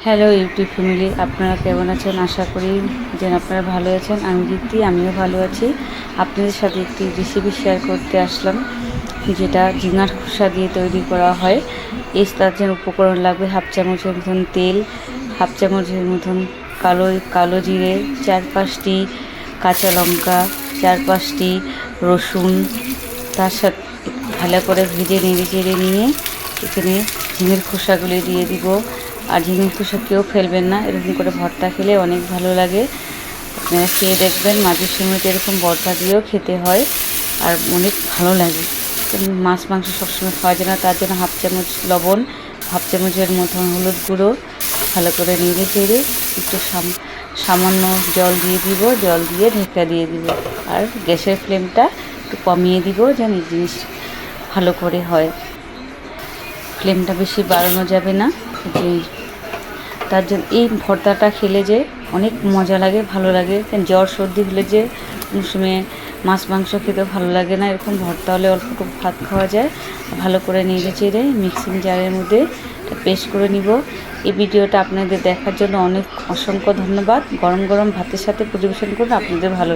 Hello YouTube family, আপনারা কেমন আছেন? আশা করি যে আপনারা ভালো আছেন। আমি দীপ্তি, আমিও ভালো আছি। আপনাদের সাথে একটি রেসিপি শেয়ার করতে আসলাম, যেটা ঝিঙার খোসা দিয়ে তৈরি করা হয়। তার জন্য উপকরণ লাগবে হাফ চামচের মতন তেল, হাফ চামচের মতন কালো জিরে, 4-5টি কাঁচা লঙ্কা, 4-5টি রসুন। তার সাথে ভালো করে ভেজে নেড়ে চেড়ে নিয়ে এখানে ঝিঙের খোসাগুলি দিয়ে দিব। আর ঝিঙের খোসা কেউ ফেলবেন না, এরকম করে ভর্তা খেলে অনেক ভালো লাগে। আপনারা খেয়ে দেখবেন, মাঝে সময় এরকম ভর্তা দিয়েও খেতে হয় আর অনেক ভালো লাগে। মাছ মাংস সবসময় খাওয়া যায় না, তার জন্য হাফ চামচ লবণ, হাফ চামচের মতন হলুদ গুঁড়ো ভালো করে নেড়ে চেড়ে একটু সামান্য জল দিয়ে দিব, জল দিয়ে ঢেকে দিয়ে দিব। আর গ্যাসের ফ্লেমটা একটু কমিয়ে দিব যেন এই জিনিস ভালো করে হয়। ফ্লেমটা বেশি বাড়ানো যাবে না। তার জন্য এই ভর্তাটা খেলে যে অনেক মজা লাগে, ভালো লাগে। জ্বর সর্দি হলে যে কোনো সময় মাছ মাংস খেতে ভালো লাগে না, এরকম ভর্তা হলে অল্প ভাত খাওয়া যায়। ভালো করে নেড়ে চেড়ে মিক্সিং জারের মধ্যে পেস্ট করে নিব। এই ভিডিওটা আপনাদের দেখার জন্য অনেক অসংখ্য ধন্যবাদ। গরম গরম ভাতের সাথে পরিবেশন করুন, আপনাদের ভালো